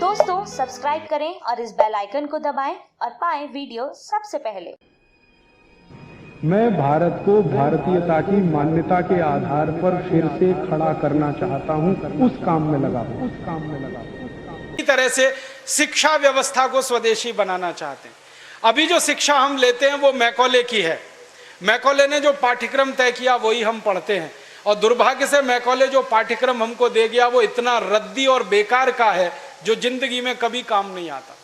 दोस्तों सब्सक्राइब करें और इस बेल आइकन को दबाएं और पाएं वीडियो सबसे पहले। मैं भारत को भारतीयता की मान्यता के आधार पर फिर से खड़ा करना चाहता हूं, उस काम में लगा हूं। इसी तरह से शिक्षा व्यवस्था को स्वदेशी बनाना चाहते हैं। अभी जो शिक्षा हम लेते हैं वो मैकॉले की है। मैकॉले ने जो पाठ्यक्रम तय किया वही हम पढ़ते हैं, और दुर्भाग्य से मैकॉले जो पाठ्यक्रम हमको दे गया वो इतना रद्दी और बेकार का है जो जिंदगी में कभी काम नहीं आता।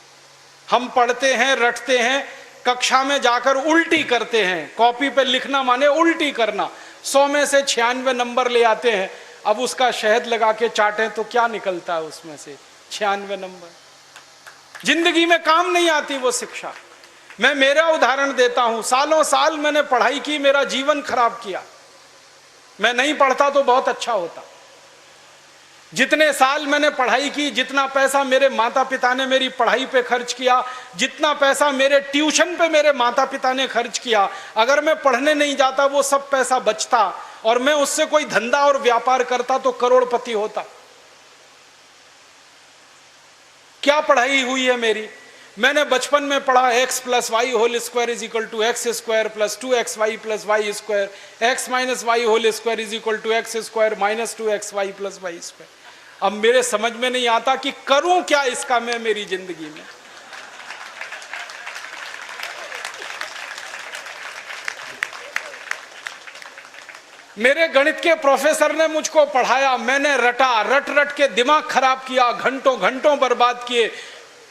हम पढ़ते हैं, रटते हैं, कक्षा में जाकर उल्टी करते हैं। कॉपी पे लिखना माने उल्टी करना। 100 में से 96 नंबर ले आते हैं। अब उसका शहद लगा के चाटें तो क्या निकलता है उसमें से? 96 नंबर। जिंदगी में काम नहीं आती वो शिक्षा। मैं मेरा उदाहरण देता हूं। सालों साल मैंने पढ़ाई की, मेरा जीवन खराब किया। मैं नहीं पढ़ता तो बहुत अच्छा होता। जितने साल मैंने पढ़ाई की, जितना पैसा मेरे माता पिता ने मेरी पढ़ाई पे खर्च किया, जितना पैसा मेरे ट्यूशन पे मेरे माता पिता ने खर्च किया, अगर मैं पढ़ने नहीं जाता वो सब पैसा बचता और मैं उससे कोई धंधा और व्यापार करता तो करोड़पति होता। क्या पढ़ाई हुई है मेरी? मैंने बचपन में पढ़ा x + y whole square is equal to x square plus 2xy plus y square, x minus y whole square is equal to x square minus 2xy plus y square. अब मेरे समझ में नहीं आता कि करूं क्या इसका मैं मेरी जिंदगी में। मेरे गणित के प्रोफेसर ने मुझको पढ़ाया, मैंने रटा, रट रट के दिमाग खराब किया, घंटों घंटों बर्बाद किए,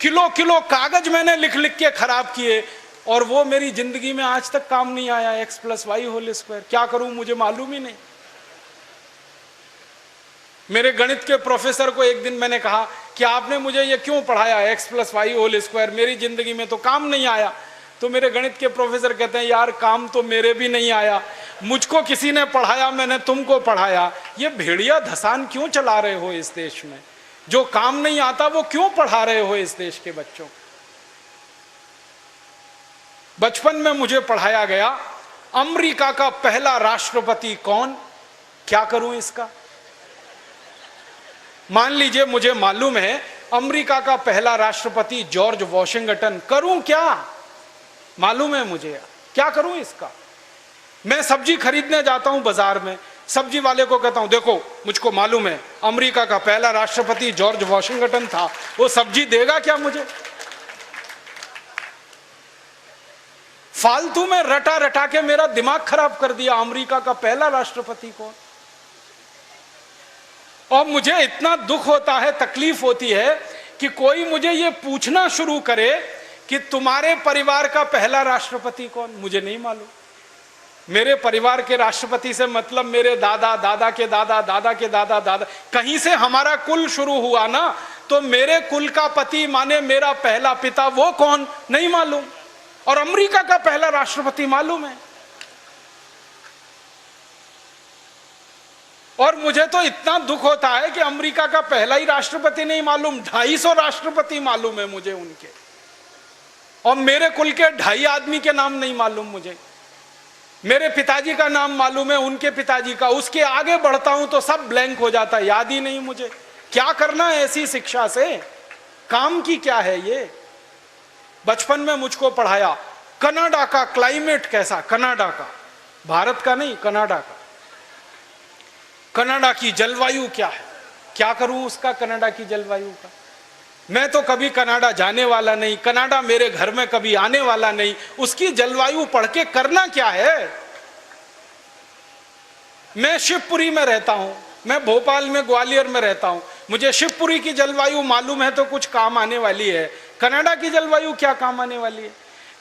किलो किलो कागज मैंने लिख लिख के खराब किए, और वो मेरी जिंदगी में आज तक काम नहीं आया। x + y होल स्क्वायर क्या करूं मुझे मालूम ही नहीं। मेरे गणित के प्रोफेसर को एक दिन मैंने कहा कि आपने मुझे ये क्यों पढ़ाया x + y होल स्क्वायर, मेरी जिंदगी में तो काम नहीं आया। तो मेरे गणित के प्रोफेसर कहते हैं, यार काम तो मेरे भी नहीं आया, मुझको किसी ने पढ़ाया, मैंने तुमको पढ़ाया। ये भेड़िया धसान क्यों चला रहे हो इस देश में? जो काम नहीं आता वो क्यों पढ़ा रहे हो इस देश के बच्चों? बचपन में मुझे पढ़ाया गया अमेरिका का पहला राष्ट्रपति कौन, क्या करूं इसका? मान लीजिए मुझे मालूम है अमेरिका का पहला राष्ट्रपति जॉर्ज वॉशिंगटन, करूं क्या? मालूम है मुझे, क्या करूं इसका? मैं सब्जी खरीदने जाता हूं बाजार में, सब्जी वाले को कहता हूं देखो मुझको मालूम है अमेरिका का पहला राष्ट्रपति जॉर्ज वॉशिंगटन था, वो सब्जी देगा क्या मुझे? फालतू में रटा रटा के मेरा दिमाग खराब कर दिया। अमेरिका का पहला राष्ट्रपति कौन? और मुझे इतना दुख होता है, तकलीफ होती है कि कोई मुझे ये पूछना शुरू करे कि तुम्हारे परिवार का पहला राष्ट्रपति कौन? मुझे नहीं मालूम। मेरे परिवार के राष्ट्रपति से मतलब मेरे दादा, दादा के दादा, दादा के दादा, दादा, कहीं से हमारा कुल शुरू हुआ ना, तो मेरे कुल का पति माने मेरा पहला पिता, वो कौन नहीं मालूम। और अमेरिका का पहला राष्ट्रपति मालूम है। और मुझे तो इतना दुख होता है कि अमेरिका का पहला ही राष्ट्रपति नहीं मालूम, 250 राष्ट्रपति मालूम है मुझे उनके, और मेरे कुल के 2.5 आदमी के नाम नहीं मालूम मुझे। मेरे पिताजी का नाम मालूम है, उनके पिताजी का, उसके आगे बढ़ता हूं तो सब ब्लैंक हो जाता है, याद ही नहीं मुझे। क्या करना है ऐसी शिक्षा से? काम की क्या है ये? बचपन में मुझको पढ़ाया कनाडा का क्लाइमेट कैसा, कनाडा का, भारत का नहीं, कनाडा का। कनाडा की जलवायु क्या है, क्या करूं उसका कनाडा की जलवायु का? मैं तो कभी कनाडा जाने वाला नहीं, कनाडा मेरे घर में कभी आने वाला नहीं, उसकी जलवायु पढ़ के करना क्या है? मैं शिवपुरी में रहता हूं, मैं भोपाल में, ग्वालियर में रहता हूं, मुझे शिवपुरी की जलवायु मालूम है तो कुछ काम आने वाली है। कनाडा की जलवायु क्या काम आने वाली है?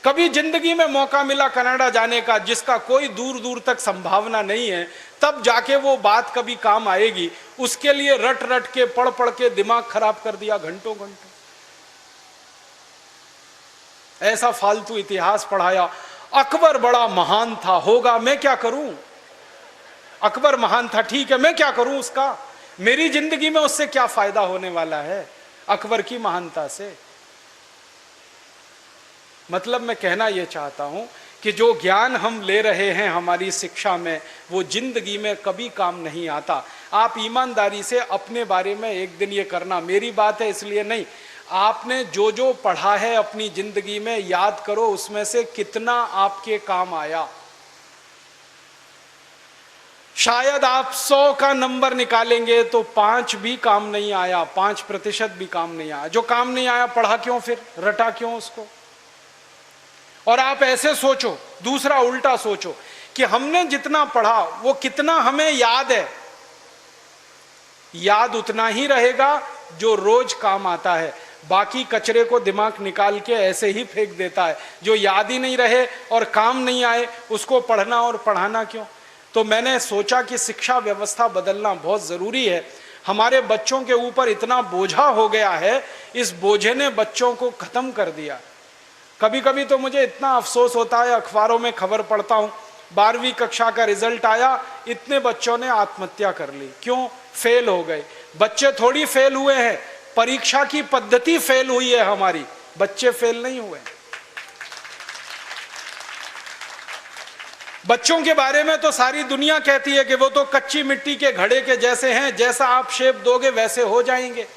कभी जिंदगी में मौका मिला कनाडा जाने का, जिसका कोई दूर दूर तक संभावना नहीं है, तब जाके वो बात कभी काम आएगी। उसके लिए रट रट के, पढ़ पढ़ के दिमाग खराब कर दिया घंटों घंटों। ऐसा फालतू इतिहास पढ़ाया। अकबर बड़ा महान था, होगा, मैं क्या करूं? अकबर महान था, ठीक है, मैं क्या करूं उसका? मेरी जिंदगी में उससे क्या फायदा होने वाला है अकबर की महानता से? मतलब मैं कहना यह चाहता हूं कि जो ज्ञान हम ले रहे हैं हमारी शिक्षा में, वो जिंदगी में कभी काम नहीं आता। आप ईमानदारी से अपने बारे में एक दिन ये करना, मेरी बात है इसलिए नहीं, आपने जो जो पढ़ा है अपनी जिंदगी में याद करो, उसमें से कितना आपके काम आया। शायद आप 100 का नंबर निकालेंगे तो 5 भी काम नहीं आया, 5% भी काम नहीं आया। जो काम नहीं आया पढ़ा क्यों, फिर रटा क्यों उसको? और आप ऐसे सोचो, दूसरा उल्टा सोचो कि हमने जितना पढ़ा वो कितना हमें याद है। याद उतना ही रहेगा जो रोज काम आता है, बाकी कचरे को दिमाग निकाल के ऐसे ही फेंक देता है। जो याद ही नहीं रहे और काम नहीं आए उसको पढ़ना और पढ़ाना क्यों? तो मैंने सोचा कि शिक्षा व्यवस्था बदलना बहुत जरूरी है। हमारे बच्चों के ऊपर इतना बोझा हो गया है, इस बोझे ने बच्चों को खत्म कर दिया। कभी कभी तो मुझे इतना अफसोस होता है, अखबारों में खबर पढ़ता हूं 12वीं कक्षा का रिजल्ट आया, इतने बच्चों ने आत्महत्या कर ली। क्यों? फेल हो गए। बच्चे थोड़ी फेल हुए हैं, परीक्षा की पद्धति फेल हुई है हमारी, बच्चे फेल नहीं हुए। बच्चों के बारे में तो सारी दुनिया कहती है कि वो तो कच्ची मिट्टी के घड़े के जैसे हैं, जैसा आप शेप दोगे वैसे हो जाएंगे।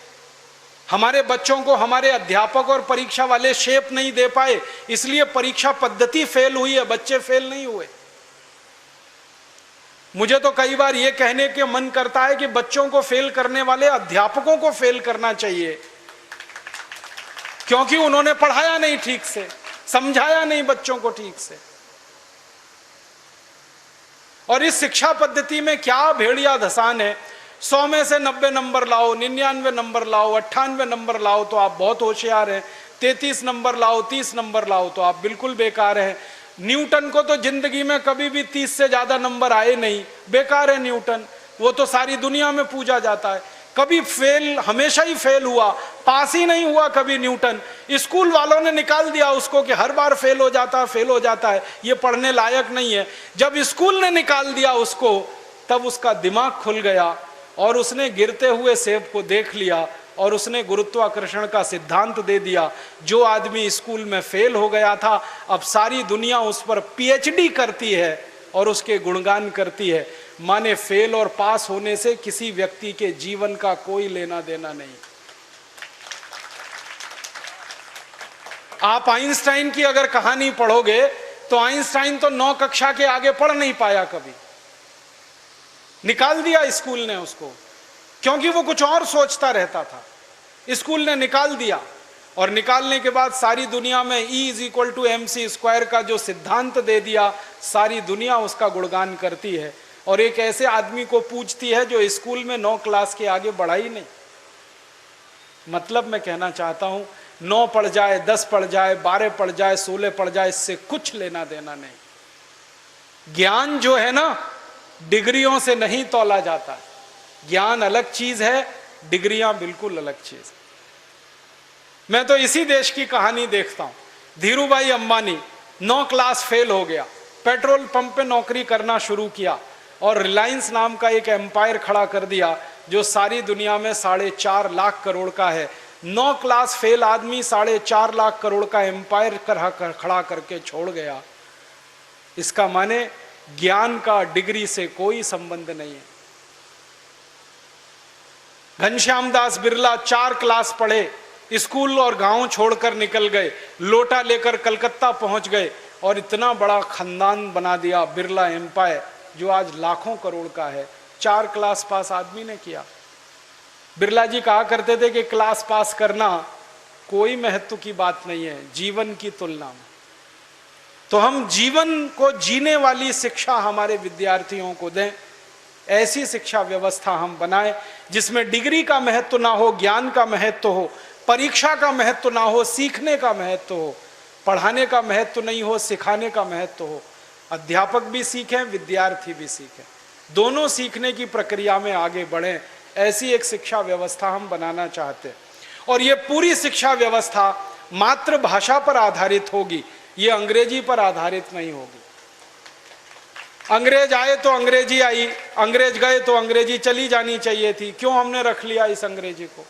हमारे बच्चों को हमारे अध्यापक और परीक्षा वाले शेप नहीं दे पाए, इसलिए परीक्षा पद्धति फेल हुई है, बच्चे फेल नहीं हुए। मुझे तो कई बार यह कहने के मन करता है कि बच्चों को फेल करने वाले अध्यापकों को फेल करना चाहिए, क्योंकि उन्होंने पढ़ाया नहीं ठीक से, समझाया नहीं बच्चों को ठीक से। और इस शिक्षा पद्धति में क्या भेड़िया धसान है। 100 में से 90 नंबर लाओ, 99 नंबर लाओ, 98 नंबर लाओ तो आप बहुत होशियार हैं, 33 नंबर लाओ, 30 नंबर लाओ तो आप बिल्कुल बेकार हैं। न्यूटन को तो जिंदगी में कभी भी 30 से ज्यादा नंबर आए नहीं, बेकार है न्यूटन, वो तो सारी दुनिया में पूजा जाता है। कभी फेल, हमेशा ही फेल हुआ, पास ही नहीं हुआ कभी न्यूटन। स्कूल वालों ने निकाल दिया उसको कि हर बार फेल हो जाता है, ये पढ़ने लायक नहीं है। जब स्कूल ने निकाल दिया उसको, तब उसका दिमाग खुल गया और उसने गिरते हुए सेब को देख लिया और उसने गुरुत्वाकर्षण का सिद्धांत दे दिया। जो आदमी स्कूल में फेल हो गया था, अब सारी दुनिया उस पर पीएचडी करती है और उसके गुणगान करती है। माने फेल और पास होने से किसी व्यक्ति के जीवन का कोई लेना देना नहीं। आप आइंस्टाइन की अगर कहानी पढ़ोगे तो आइंस्टाइन तो 9 कक्षा के आगे पढ़ नहीं पाया, कभी निकाल दिया स्कूल ने उसको, क्योंकि वो कुछ और सोचता रहता था। स्कूल ने निकाल दिया और निकालने के बाद सारी दुनिया में E=mc² का जो सिद्धांत दे दिया, सारी दुनिया उसका गुणगान करती है और एक ऐसे आदमी को पूछती है जो स्कूल में 9 क्लास के आगे बढ़ा ही नहीं। मतलब मैं कहना चाहता हूं, 9 पढ़ जाए, 10 पढ़ जाए, 12 पढ़ जाए, 16 पढ़ जाए, इससे कुछ लेना देना नहीं। ज्ञान जो है ना, डिग्रियों से नहीं तौला जाता। ज्ञान अलग चीज है, डिग्रियां बिल्कुल अलग चीज। मैं तो इसी देश की कहानी देखता हूं। धीरूभाई अंबानी 9 क्लास फेल हो गया, पेट्रोल पंप पे नौकरी करना शुरू किया और रिलायंस नाम का एक एम्पायर खड़ा कर दिया जो सारी दुनिया में 4.5 लाख करोड़ का है। 9 क्लास फेल आदमी 4.5 लाख करोड़ का एम्पायर खड़ा करके छोड़ गया। इसका माने ज्ञान का डिग्री से कोई संबंध नहीं है। घनश्याम दास बिरला 4 क्लास पढ़े, स्कूल और गांव छोड़कर निकल गए, लोटा लेकर कलकत्ता पहुंच गए और इतना बड़ा खानदान बना दिया, बिरला एम्पायर, जो आज लाखों करोड़ का है। 4 क्लास पास आदमी ने किया। बिरला जी कहा करते थे कि क्लास पास करना कोई महत्व की बात नहीं है जीवन की तुलना में। तो हम जीवन को जीने वाली शिक्षा हमारे विद्यार्थियों को दें, ऐसी शिक्षा व्यवस्था हम बनाएं जिसमें डिग्री का महत्व ना हो, ज्ञान का महत्व हो, परीक्षा का महत्व ना हो, सीखने का महत्व हो। पढ़ाने का महत्व नहीं हो, सिखाने का महत्व हो। अध्यापक भी सीखें, विद्यार्थी भी सीखें, दोनों सीखने की प्रक्रिया में आगे बढ़ें। ऐसी एक शिक्षा व्यवस्था हम बनाना चाहते हैं और ये पूरी शिक्षा व्यवस्था मातृभाषा पर आधारित होगी, ये अंग्रेजी पर आधारित नहीं होगी। अंग्रेज आए तो अंग्रेजी आई, अंग्रेज गए तो अंग्रेजी चली जानी चाहिए थी। क्यों हमने रख लिया इस अंग्रेजी को?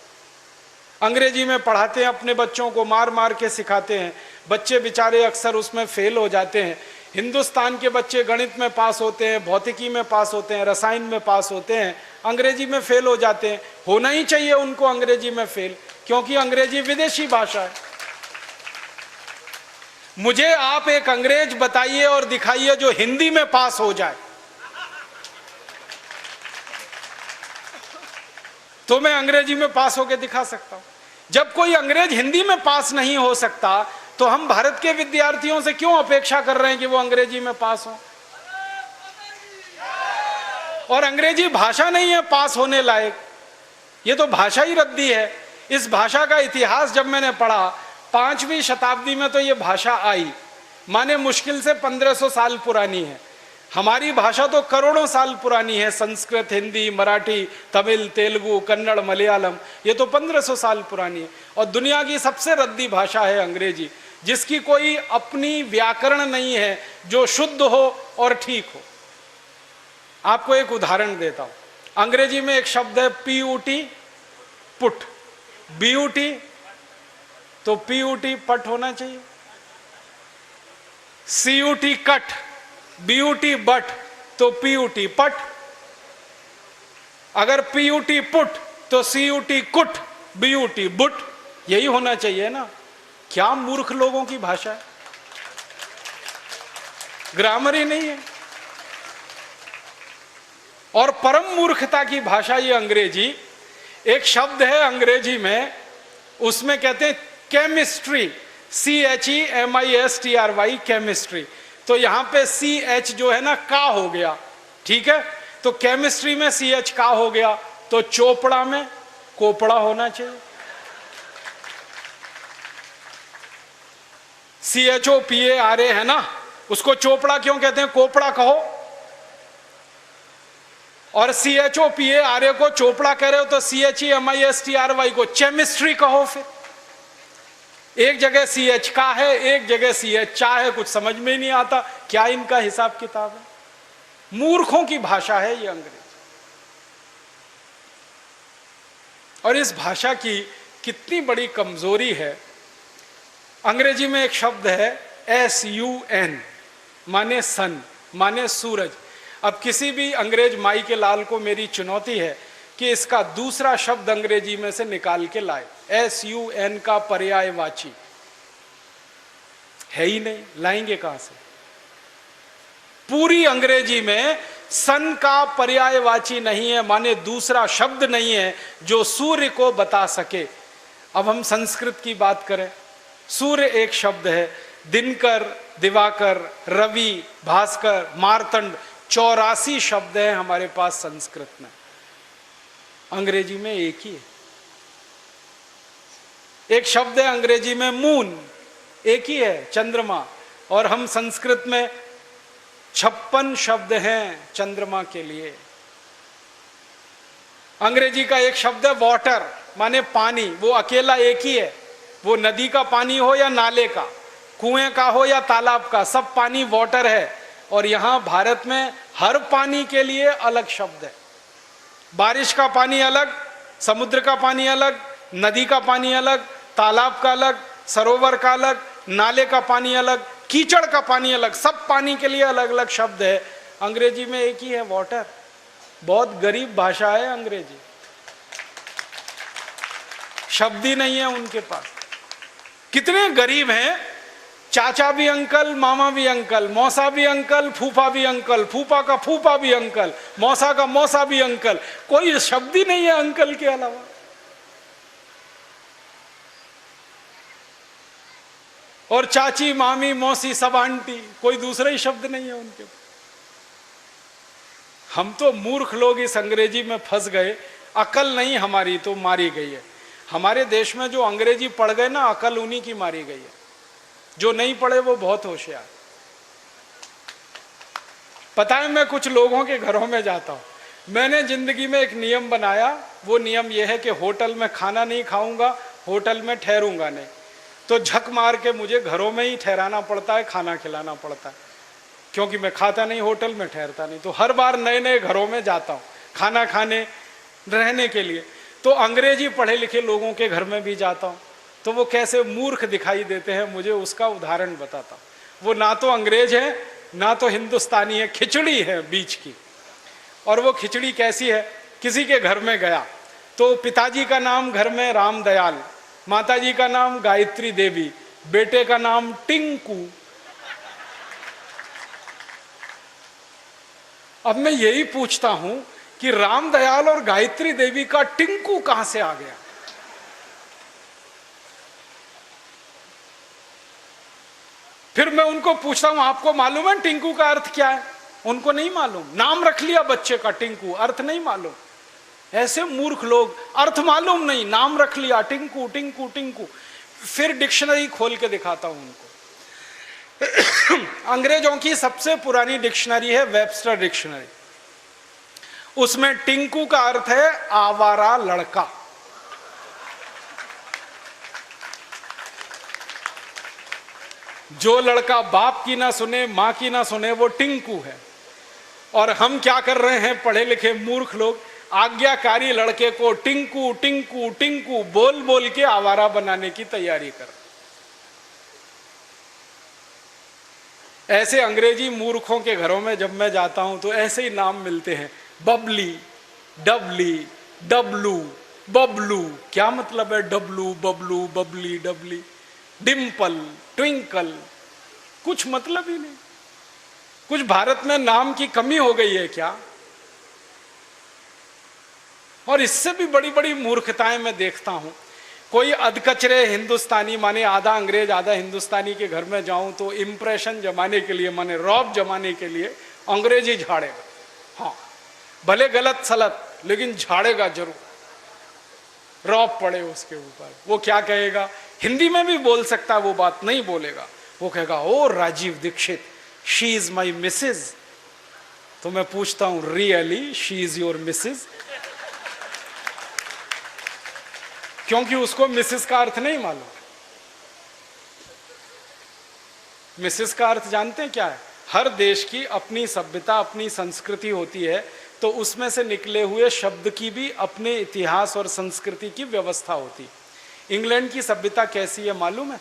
अंग्रेजी में पढ़ाते हैं अपने बच्चों को, मार मार के सिखाते हैं, बच्चे बेचारे अक्सर उसमें फेल हो जाते हैं। हिंदुस्तान के बच्चे गणित में पास होते हैं, भौतिकी में पास होते हैं, रसायन में पास होते हैं, अंग्रेजी में फेल हो जाते हैं। होना ही चाहिए उनको अंग्रेजी में फेल, क्योंकि अंग्रेजी विदेशी भाषा है। मुझे आप एक अंग्रेज बताइए और दिखाइए जो हिंदी में पास हो जाए, तो मैं अंग्रेजी में पास होकर दिखा सकता हूं। जब कोई अंग्रेज हिंदी में पास नहीं हो सकता, तो हम भारत के विद्यार्थियों से क्यों अपेक्षा कर रहे हैं कि वो अंग्रेजी में पास हो? और अंग्रेजी भाषा नहीं है पास होने लायक, ये तो भाषा ही रद्दी है। इस भाषा का इतिहास जब मैंने पढ़ा, 5वीं शताब्दी में तो ये भाषा आई, माने मुश्किल से 1500 साल पुरानी है। हमारी भाषा तो करोड़ों साल पुरानी है। संस्कृत, हिंदी, मराठी, तमिल, तेलुगु, कन्नड़, मलयालम, ये तो 1500 साल पुरानी है। और दुनिया की सबसे रद्दी भाषा है अंग्रेजी, जिसकी कोई अपनी व्याकरण नहीं है जो शुद्ध हो और ठीक हो। आपको एक उदाहरण देता हूं। अंग्रेजी में एक शब्द है PUT, पुट, BUT, तो PUT पट होना चाहिए। CUT कट, BUT बट, तो PUT पट। अगर PUT पुट तो CUT कुट, BUT बुट, यही होना चाहिए ना। क्या मूर्ख लोगों की भाषा है, ग्रामर ही नहीं है। और परम मूर्खता की भाषा ये अंग्रेजी। एक शब्द है अंग्रेजी में, उसमें कहते हैं केमिस्ट्री, CHEMISTRY, केमिस्ट्री। तो यहां पे CH जो है ना का हो गया, ठीक है। तो केमिस्ट्री में CH का हो गया, तो चोपड़ा में कोपड़ा होना चाहिए। CHOPARA है ना, उसको चोपड़ा क्यों कहते हैं, कोपड़ा कहो। और CHOPARA को चोपड़ा कह रहे हो तो CHEMISTRY को चेमिस्ट्री कहो। फिर एक जगह CH का है, एक जगह CH चा है, कुछ समझ में ही नहीं आता क्या इनका हिसाब किताब है। मूर्खों की भाषा है ये अंग्रेजी। और इस भाषा की कितनी बड़ी कमजोरी है। अंग्रेजी में एक शब्द है SUN, माने सन, माने सूरज। अब किसी भी अंग्रेज माई के लाल को मेरी चुनौती है कि इसका दूसरा शब्द अंग्रेजी में से निकाल के लाए। SUN का पर्यायवाची है ही नहीं, लाएंगे कहां से? पूरी अंग्रेजी में सन का पर्यायवाची नहीं है, माने दूसरा शब्द नहीं है जो सूर्य को बता सके। अब हम संस्कृत की बात करें, सूर्य एक शब्द है, दिनकर, दिवाकर, रवि, भास्कर, मार्तंड, 84 शब्द हैं हमारे पास संस्कृत में। अंग्रेजी में एक ही है। एक शब्द है अंग्रेजी में मून, एक ही है, चंद्रमा। और हम संस्कृत में 56 शब्द हैं चंद्रमा के लिए। अंग्रेजी का एक शब्द है वाटर, माने पानी, वो अकेला एक ही है। वो नदी का पानी हो या नाले का, कुएं का हो या तालाब का, सब पानी वाटर है। और यहां भारत में हर पानी के लिए अलग शब्द है। बारिश का पानी अलग, समुद्र का पानी अलग, नदी का पानी अलग, तालाब का अलग, सरोवर का अलग, नाले का पानी अलग, कीचड़ का पानी अलग, सब पानी के लिए अलग अलग शब्द है। अंग्रेजी में एक ही है, वाटर। बहुत गरीब भाषा है अंग्रेजी, शब्द ही नहीं है उनके पास। कितने गरीब हैं, चाचा भी अंकल, मामा भी अंकल, मौसा भी अंकल, फूफा भी अंकल, फूफा का फूफा भी अंकल, मौसा का मौसा भी अंकल, कोई शब्द ही नहीं है अंकल के अलावा। और चाची, मामी, मौसी, सब आंटी, कोई दूसरा ही शब्द नहीं है उनके। हम तो मूर्ख लोग इस अंग्रेजी में फंस गए। अकल नहीं हमारी तो मारी गई है। हमारे देश में जो अंग्रेजी पढ़ गए ना, अकल उन्हीं की मारी गई है। जो नहीं पढ़े वो बहुत होशियार। पता है, मैं कुछ लोगों के घरों में जाता हूं। मैंने जिंदगी में एक नियम बनाया। वो नियम यह है कि होटल में खाना नहीं खाऊंगा, होटल में ठहरूंगा नहीं। तो झक मार के मुझे घरों में ही ठहराना पड़ता है, खाना खिलाना पड़ता है, क्योंकि मैं खाता नहीं, होटल में ठहरता नहीं। तो हर बार नए नए घरों में जाता हूँ खाना खाने, रहने के लिए। तो अंग्रेजी पढ़े लिखे लोगों के घर में भी जाता हूँ, तो वो कैसे मूर्ख दिखाई देते हैं मुझे उसका उदाहरण बताता हूँ। वो ना तो अंग्रेज है ना तो हिंदुस्तानी है, खिचड़ी है बीच की। और वो खिचड़ी कैसी है, किसी के घर में गया तो पिताजी का नाम घर में रामदयाल, माताजी का नाम गायत्री देवी, बेटे का नाम टिंकू। अब मैं यही पूछता हूं कि रामदयाल और गायत्री देवी का टिंकू कहां से आ गया? फिर मैं उनको पूछता हूं, आपको मालूम है टिंकू का अर्थ क्या है? उनको नहीं मालूम। नाम रख लिया बच्चे का टिंकू, अर्थ नहीं मालूम। ऐसे मूर्ख लोग, अर्थ मालूम नहीं, नाम रख लिया टिंकू टिंकू टिंकू। फिर डिक्शनरी खोल के दिखाता हूं उनको। अंग्रेजों की सबसे पुरानी डिक्शनरी है वेबस्टर डिक्शनरी। उसमें टिंकू का अर्थ है आवारा लड़का। जो लड़का बाप की ना सुने, मां की ना सुने, वो टिंकू है। और हम क्या कर रहे हैं, पढ़े लिखे मूर्ख लोग, आज्ञाकारी लड़के को टिंकू टिंकू टिंकू बोल बोल के आवारा बनाने की तैयारी कर। ऐसे अंग्रेजी मूर्खों के घरों में जब मैं जाता हूं तो ऐसे ही नाम मिलते हैं, बबली, डबली, डब्लू, बबलू। क्या मतलब है डब्लू, बबलू, बबली, डबली? डिम्पल, ट्विंकल, कुछ मतलब ही नहीं। कुछ भारत में नाम की कमी हो गई है क्या? और इससे भी बड़ी बड़ी मूर्खताएं मैं देखता हूं। कोई अधकचरे हिंदुस्तानी, माने आधा अंग्रेज आधा हिंदुस्तानी के घर में जाऊं तो इंप्रेशन जमाने के लिए, माने रौब जमाने के लिए अंग्रेजी झाड़ेगा। हाँ, भले गलत सलत, लेकिन झाड़ेगा जरूर, रौब पड़े उसके ऊपर। वो क्या कहेगा? हिंदी में भी बोल सकता है, वो बात नहीं बोलेगा। वो कहेगा, oh Rajiv Dixit, she is my missus. तो मैं पूछता हूं, really she is your missus? क्योंकि उसको मिसेस का अर्थ नहीं मालूम। मिसेस का अर्थ जानते हैं क्या है? हर देश की अपनी सभ्यता, अपनी संस्कृति होती है, तो उसमें से निकले हुए शब्द की भी अपने इतिहास और संस्कृति की व्यवस्था होती। इंग्लैंड की सभ्यता कैसी है मालूम है?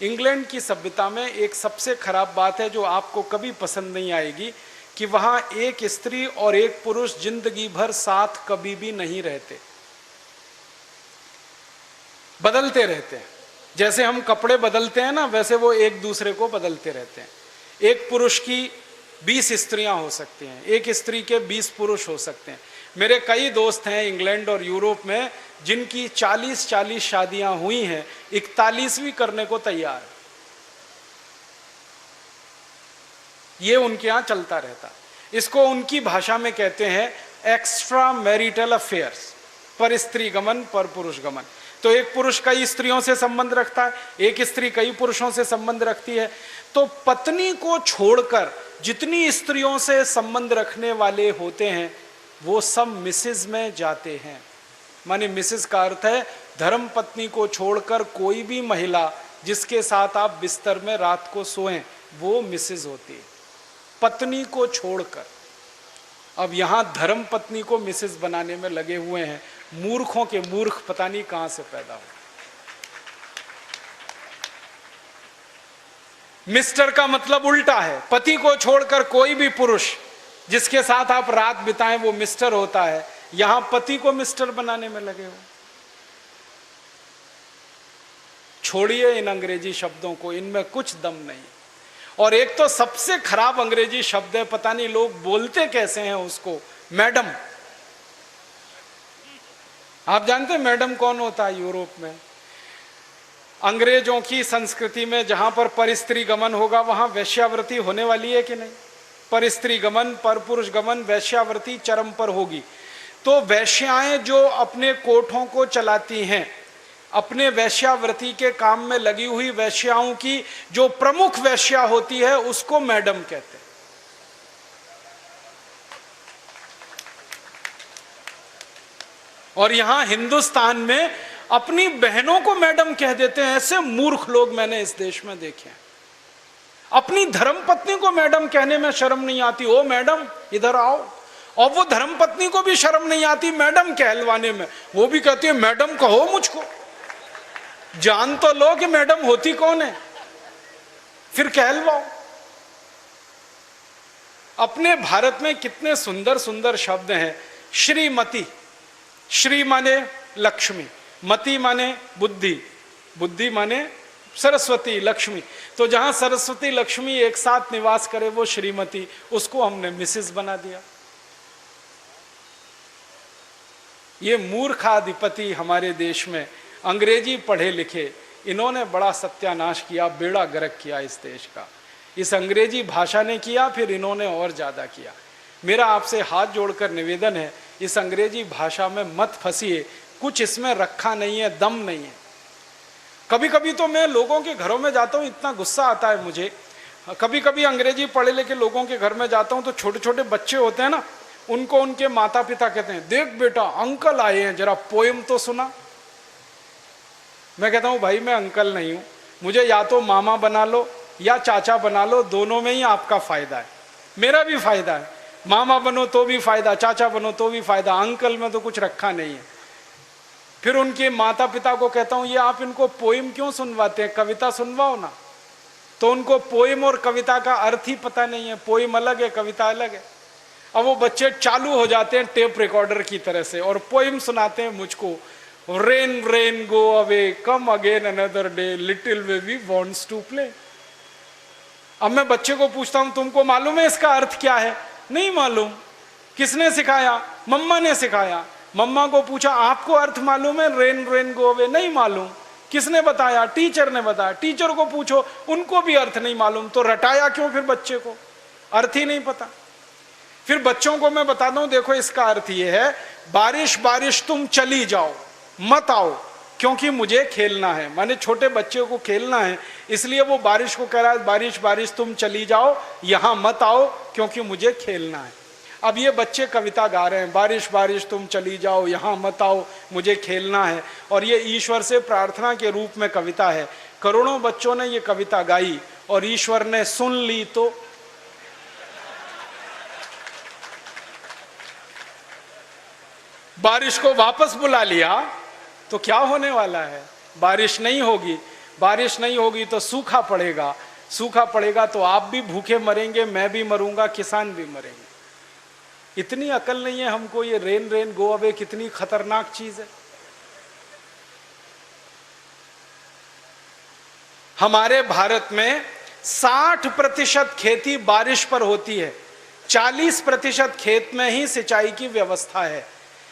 इंग्लैंड की सभ्यता में एक सबसे खराब बात है जो आपको कभी पसंद नहीं आएगी, कि वहां एक स्त्री और एक पुरुष जिंदगी भर साथ कभी भी नहीं रहते, बदलते रहते हैं। जैसे हम कपड़े बदलते हैं ना, वैसे वो एक दूसरे को बदलते रहते हैं। एक पुरुष की 20 स्त्रियां हो सकती हैं, एक स्त्री के 20 पुरुष हो सकते हैं। मेरे कई दोस्त हैं इंग्लैंड और यूरोप में जिनकी 40-40 शादियां हुई हैं, 41वीं करने को तैयार। ये उनके यहां चलता रहता। इसको उनकी भाषा में कहते हैं एक्स्ट्रा मैरिटल अफेयर्स, पर स्त्री गमन पर पुरुष गमन। तो एक पुरुष कई स्त्रियों से संबंध रखता है, एक स्त्री कई पुरुषों से संबंध रखती है। तो पत्नी को छोड़कर जितनी स्त्रियों से संबंध रखने वाले होते हैं, वो सब मिसेज में जाते हैं। माने मिसेज का अर्थ है धर्म पत्नी को छोड़कर कोई भी महिला जिसके साथ आप बिस्तर में रात को सोएं, वो मिसेज होती है, पत्नी को छोड़कर। अब यहां धर्म पत्नी को मिसेज बनाने में लगे हुए हैं। मूर्खों के मूर्ख पता नहीं कहां से पैदा हो। मिस्टर का मतलब उल्टा है, पति को छोड़कर कोई भी पुरुष जिसके साथ आप रात बिताएं वो मिस्टर होता है। यहां पति को मिस्टर बनाने में लगे हो। छोड़िए इन अंग्रेजी शब्दों को, इनमें कुछ दम नहीं। और एक तो सबसे खराब अंग्रेजी शब्द है, पता नहीं लोग बोलते कैसे हैं उसको, मैडम। आप जानते हैं मैडम कौन होता है यूरोप में? अंग्रेजों की संस्कृति में जहां पर परस्त्री गमन होगा वहां वैश्यावृत्ति होने वाली है कि नहीं? परस्त्री गमन, पर पुरुष गमन, वैश्यावृत्ति चरम पर होगी। तो वैश्याएं जो अपने कोठों को चलाती हैं, अपने वैश्यावृत्ति के काम में लगी हुई वैश्याओं की जो प्रमुख वैश्या होती है उसको मैडम कहते हैं। और यहां हिंदुस्तान में अपनी बहनों को मैडम कह देते हैं। ऐसे मूर्ख लोग मैंने इस देश में देखे हैं। अपनी धर्मपत्नी को मैडम कहने में शर्म नहीं आती, ओ मैडम इधर आओ। और वो धर्मपत्नी को भी शर्म नहीं आती मैडम कहलवाने में, वो भी कहती है मैडम कहो मुझको। जान तो लो कि मैडम होती कौन है, फिर कहलवाओ। अपने भारत में कितने सुंदर सुंदर शब्द हैं। श्रीमती, श्री माने लक्ष्मी, मति माने बुद्धि, बुद्धि माने सरस्वती लक्ष्मी, तो जहां सरस्वती लक्ष्मी एक साथ निवास करे वो श्रीमती, उसको हमने मिसेस बना दिया। ये मूर्खाधिपति हमारे देश में अंग्रेजी पढ़े लिखे, इन्होंने बड़ा सत्यानाश किया, बेड़ा गर्क किया इस देश का। इस अंग्रेजी भाषा ने किया, फिर इन्होंने और ज्यादा किया। मेरा आपसे हाथ जोड़कर निवेदन है, इस अंग्रेजी भाषा में मत फंसिए, कुछ इसमें रखा नहीं है, दम नहीं है। कभी कभी तो मैं लोगों के घरों में जाता हूँ, इतना गुस्सा आता है मुझे। कभी कभी अंग्रेजी पढ़े लिखे लोगों के घर में जाता हूँ तो छोटे छोटे बच्चे होते हैं ना, उनको उनके माता पिता कहते हैं, देख बेटा अंकल आए हैं, जरा पोएम तो सुना। मैं कहता हूँ भाई मैं अंकल नहीं हूँ, मुझे या तो मामा बना लो या चाचा बना लो, दोनों में ही आपका फायदा है, मेरा भी फायदा है। मामा बनो तो भी फायदा, चाचा बनो तो भी फायदा, अंकल में तो कुछ रखा नहीं है। फिर उनके माता पिता को कहता हूँ, ये आप इनको पोएम क्यों सुनवाते हैं, कविता सुनवाओ ना। तो उनको पोएम और कविता का अर्थ ही पता नहीं है, पोएम अलग है कविता अलग है। अब वो बच्चे चालू हो जाते हैं टेप रिकॉर्डर की तरह से और पोएम सुनाते हैं मुझको, rain rain go away come again another day little baby wants to play. अब मैं बच्चे को पूछता हूं तुमको मालूम है इसका अर्थ क्या है? नहीं मालूम। किसने सिखाया? मम्मा ने सिखाया। मम्मा को पूछा आपको अर्थ मालूम है रेन रेन गो अवे? नहीं मालूम। किसने बताया? टीचर ने बताया। टीचर को पूछो, उनको भी अर्थ नहीं मालूम। तो रटाया क्यों फिर बच्चे को? अर्थ ही नहीं पता। फिर बच्चों को मैं बताता हूं, देखो इसका अर्थ ये है, बारिश बारिश तुम चली जाओ, मत आओ क्योंकि मुझे खेलना है। माने छोटे बच्चे को खेलना है, इसलिए वो बारिश को कह रहा है बारिश बारिश तुम चली जाओ, यहां मत आओ क्योंकि मुझे खेलना है। अब ये बच्चे कविता गा रहे हैं, बारिश बारिश तुम चली जाओ, यहां मत आओ, मुझे खेलना है, और ये ईश्वर से प्रार्थना के रूप में कविता है। करोड़ों बच्चों ने ये कविता गाई और ईश्वर ने सुन ली तो बारिश को वापस बुला लिया, तो क्या होने वाला है? बारिश नहीं होगी। बारिश नहीं होगी तो सूखा पड़ेगा। सूखा पड़ेगा तो आप भी भूखे मरेंगे, मैं भी मरूंगा, किसान भी मरेंगे। इतनी अकल नहीं है हमको, ये रेन रेन गो अवे कितनी खतरनाक चीज है। हमारे भारत में 60% खेती बारिश पर होती है, 40% खेत में ही सिंचाई की व्यवस्था है।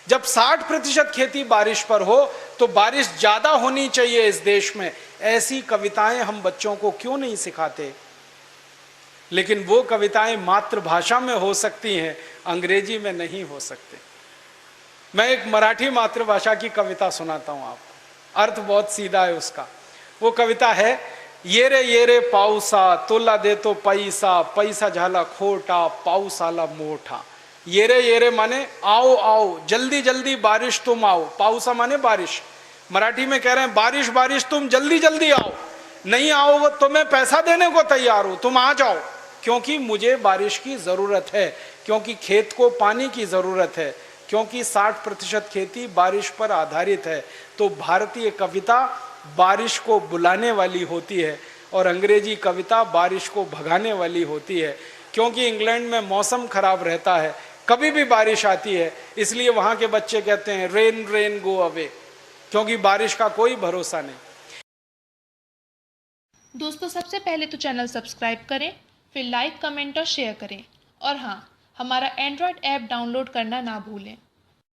जब 60% खेती बारिश पर हो तो बारिश ज्यादा होनी चाहिए इस देश में। ऐसी कविताएं हम बच्चों को क्यों नहीं सिखाते? लेकिन वो कविताएं मातृभाषा में हो सकती हैं, अंग्रेजी में नहीं हो सकते। मैं एक मराठी मातृभाषा की कविता सुनाता हूं आपको, अर्थ बहुत सीधा है उसका। वो कविता है, ये रे पाऊसा तुला देतो पैसा, पैसा झाला खोटा, पाऊस आला मोठा। ये रे माने आओ आओ, जल्दी जल्दी बारिश तुम आओ। पाऊसा माने बारिश। मराठी में कह रहे हैं बारिश बारिश तुम जल्दी जल्दी आओ, नहीं आओ तो मैं पैसा देने को तैयार हूं, तुम आ जाओ, क्योंकि मुझे बारिश की जरूरत है, क्योंकि खेत को पानी की जरूरत है, क्योंकि 60% खेती बारिश पर आधारित है। तो भारतीय कविता बारिश को बुलाने वाली होती है और अंग्रेजी कविता बारिश को भगाने वाली होती है। क्योंकि इंग्लैंड में मौसम खराब रहता है, कभी भी बारिश आती है, इसलिए वहां के बच्चे कहते हैं रेन रेन गो अवे, क्योंकि बारिश का कोई भरोसा नहीं। दोस्तों, सबसे पहले तो चैनल सब्सक्राइब करें, फिर लाइक, कमेंट और शेयर करें, और हाँ, हमारा एंड्रॉयड ऐप डाउनलोड करना ना भूलें।